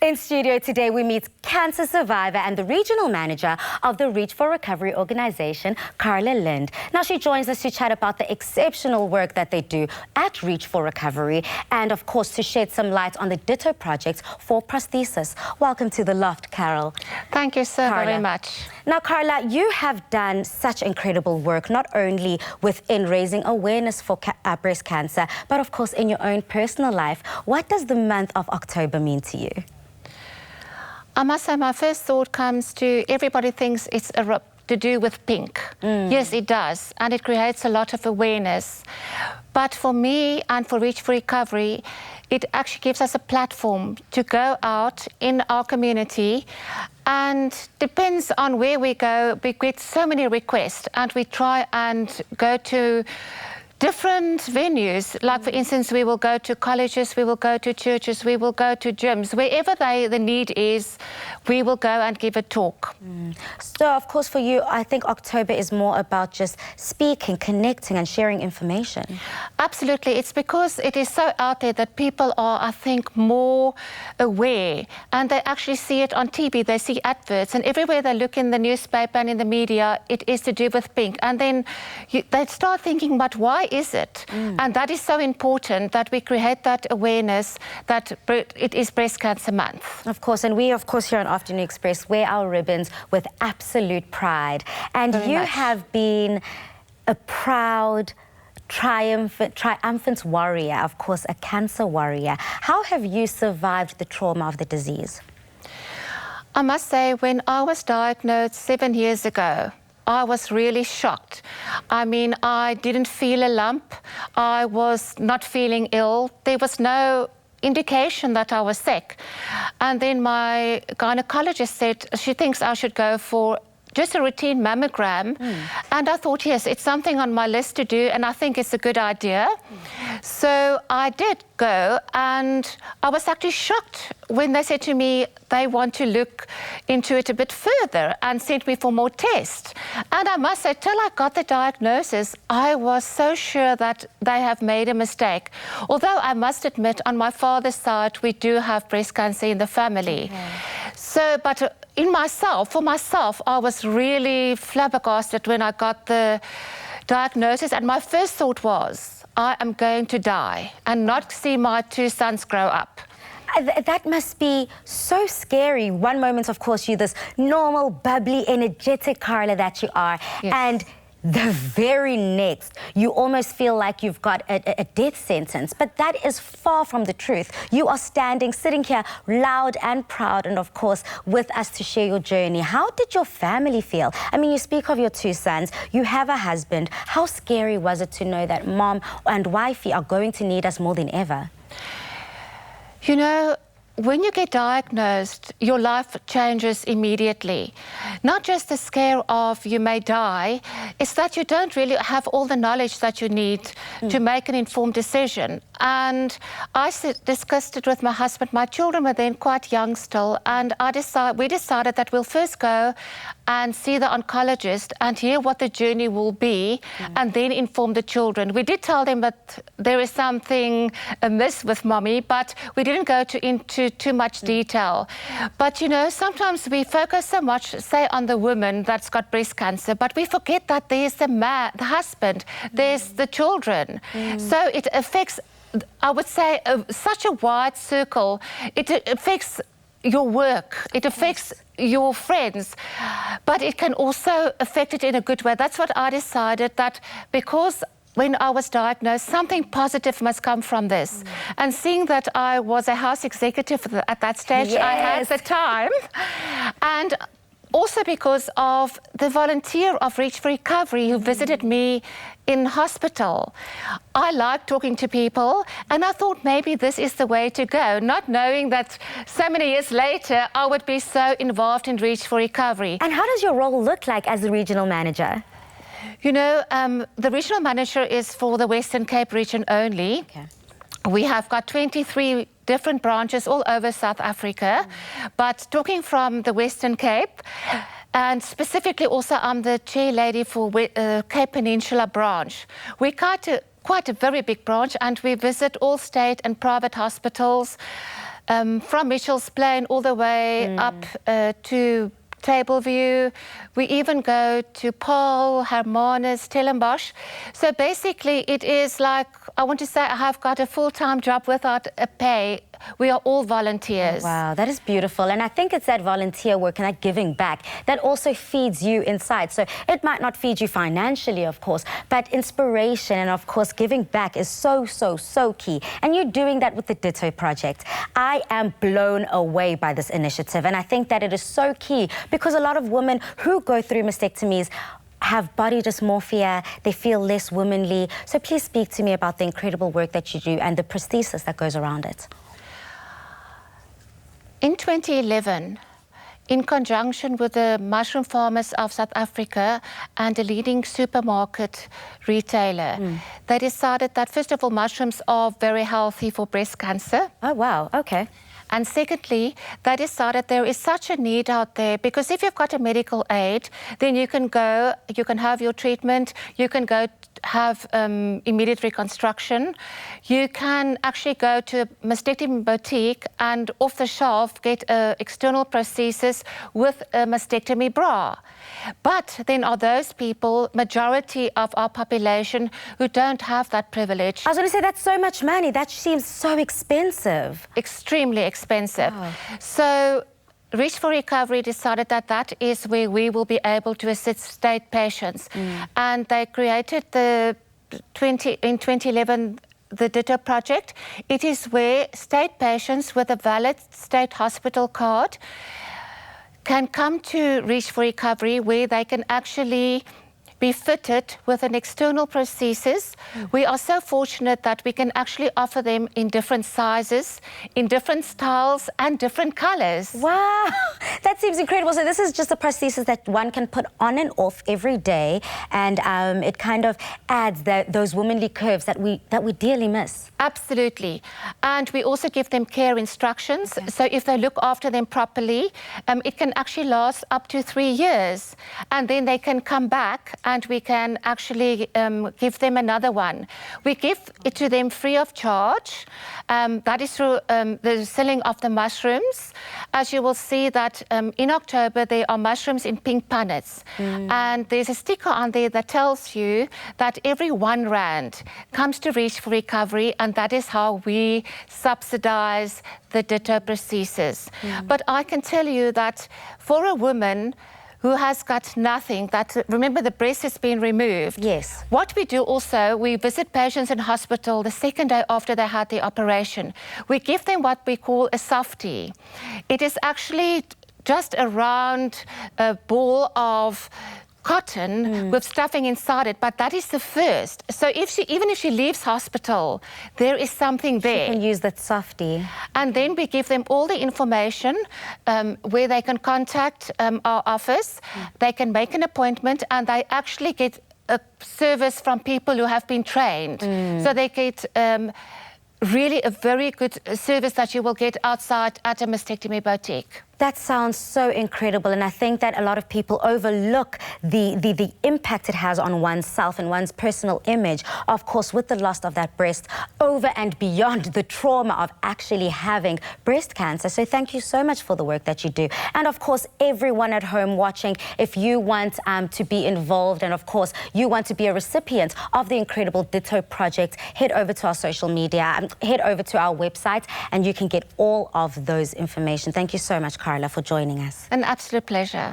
In studio today, we meet cancer survivor and the regional manager of the Reach for Recovery organization, Carla Lind. Now, she joins us to chat about the exceptional work that they do at Reach for Recovery and, of course, to shed some light on the Ditto projects for prosthesis. Welcome to the loft, Carol. Thank you so very much. Now, Carla, you have done such incredible work, not only within raising awareness for breast cancer, but, of course, in your own personal life. What does the month of October mean to you? I must say my first thought comes to everybody thinks it's to do with pink. Yes, it does, and it creates a lot of awareness. But for me and for Reach for Recovery, it actually gives us a platform to go out in our community, and depends on where we go, we get so many requests and we try and go to different venues. Like, for instance, we will go to colleges, we will go to churches, we will go to gyms. Wherever the need is, we will go and give a talk. So, of course, for you, I think October is more about just speaking, connecting and sharing information. Absolutely. It's because it is so out there that people are, I think, more aware, and they actually see it on TV, they see adverts, and everywhere they look in the newspaper and in the media, it is to do with pink. And then they start thinking, but why is it? And that is so important that we create that awareness that it is Breast Cancer Month. Of course, and we, of course, here on Afternoon Express wear our ribbons with absolute pride. And you have been a proud, triumphant warrior, of course, a cancer warrior. How have you survived the trauma of the disease? I must say, when I was diagnosed 7 years ago, I was really shocked. I mean, I didn't feel a lump. I was not feeling ill. There was no indication that I was sick. And then my gynecologist said she thinks I should go for just a routine mammogram. And I thought, yes, it's something on my list to do, and I think it's a good idea. So I did go, and I was actually shocked when they said to me they want to look into it a bit further and sent me for more tests. And I must say, till I got the diagnosis, I was so sure that they have made a mistake. Although I must admit, on my father's side, we do have breast cancer in the family. So, but for myself, I was really flabbergasted when I got the diagnosis, and my first thought was, I am going to die and not see my 2 sons grow up. That must be so scary. One moment, of course, you're this normal, bubbly, energetic Carla that you are, and the very next, you almost feel like you've got a death sentence. But that is far from the truth. You are sitting here, loud and proud, and of course, with us to share your journey. How did your family feel? I mean, you speak of your 2 sons, you have a husband. How scary was it to know that mom and wifey are going to need us more than ever? You know, when you get diagnosed, your life changes immediately. Not just the scare of you may die, it's that you don't really have all the knowledge that you need to make an informed decision. And I discussed it with my husband. My children were then quite young still, and we decided that we'll first go and see the oncologist and hear what the journey will be, and then inform the children. We did tell them that there is something amiss with mommy, but we didn't go into too much detail. But, you know, sometimes we focus so much, say, on the woman that's got breast cancer, but we forget that there's the man, the husband, there's the children. So it affects, I would say, such a wide circle. It affects your work, it affects your friends, but it can also affect it in a good way. That's what I decided, that because when I was diagnosed, something positive must come from this. And seeing that I was a house executive at that stage, I had the time. And also because of the volunteer of Reach for Recovery who visited me in hospital. I like talking to people, and I thought maybe this is the way to go, not knowing that so many years later I would be so involved in Reach for Recovery. And how does your role look like as the regional manager? You know, the regional manager is for the Western Cape region only. We have got 23 different branches all over South Africa, but talking from the Western Cape, and specifically also I'm the chair lady for Cape Peninsula branch. We're quite a very big branch, and we visit all state and private hospitals from Mitchell's Plain all the way up to Tableview. We even go to Paul, Hermanus, Stellenbosch. So basically it is like, I want to say I have got a full-time job without a pay. We are all volunteers. Oh, wow, that is beautiful. And I think it's that volunteer work and that giving back that also feeds you inside. So it might not feed you financially, of course, but inspiration and, of course, giving back is so, so, so key. And you're doing that with the Ditto Project. I am blown away by this initiative. And I think that it is so key because a lot of women who go through mastectomies have body dysmorphia, they feel less womanly. So please speak to me about the incredible work that you do and the prosthesis that goes around it. In 2011, in conjunction with the mushroom farmers of South Africa and a leading supermarket retailer, they decided that, first of all, mushrooms are very healthy for breast cancer. Oh, wow, okay. And secondly, they decided there is such a need out there because if you've got a medical aid, then you can go, you can have your treatment, you can go have immediate reconstruction. You can actually go to a mastectomy boutique and off the shelf get external prosthesis with a mastectomy bra. But then are those people, majority of our population, who don't have that privilege. I was going to say, that's so much money. That seems so expensive. Extremely expensive. Wow. So Reach for Recovery decided that that is where we will be able to assist state patients. And they created in 2011 the Ditto Project. It is where state patients with a valid state hospital card can come to Reach for Recovery, where they can actually be fitted with an external prosthesis. We are so fortunate that we can actually offer them in different sizes, in different styles and different colors. Wow, that seems incredible. So this is just a prosthesis that one can put on and off every day, and it kind of adds those womanly curves that we dearly miss. Absolutely. And we also give them care instructions. Okay. So if they look after them properly, it can actually last up to 3 years. And then they can come back and we can actually give them another one. We give it to them free of charge. That is through the selling of the mushrooms. As you will see that in October, there are mushrooms in pink punnets. And there's a sticker on there that tells you that every R1 comes to Reach for Recovery, and that is how we subsidize the Ditto prosthesis. But I can tell you that for a woman who has got nothing, that, remember, the breast has been removed. Yes. What we do also, we visit patients in hospital the second day after they had the operation. We give them what we call a softie. It is actually just a round ball of cotton with stuffing inside it, but that is the first. So even if she leaves hospital, there is something there. She can use that softie. And then we give them all the information where they can contact our office. They can make an appointment, and they actually get a service from people who have been trained. So they get really a very good service that you will get outside at a mastectomy boutique. That sounds so incredible, and I think that a lot of people overlook the impact it has on oneself and one's personal image, of course, with the loss of that breast, over and beyond the trauma of actually having breast cancer. So thank you so much for the work that you do. And of course, everyone at home watching, if you want to be involved and of course you want to be a recipient of the incredible Ditto Project, head over to our social media, head over to our website, and you can get all of those information. Thank you so much, Carla, for joining us. An absolute pleasure.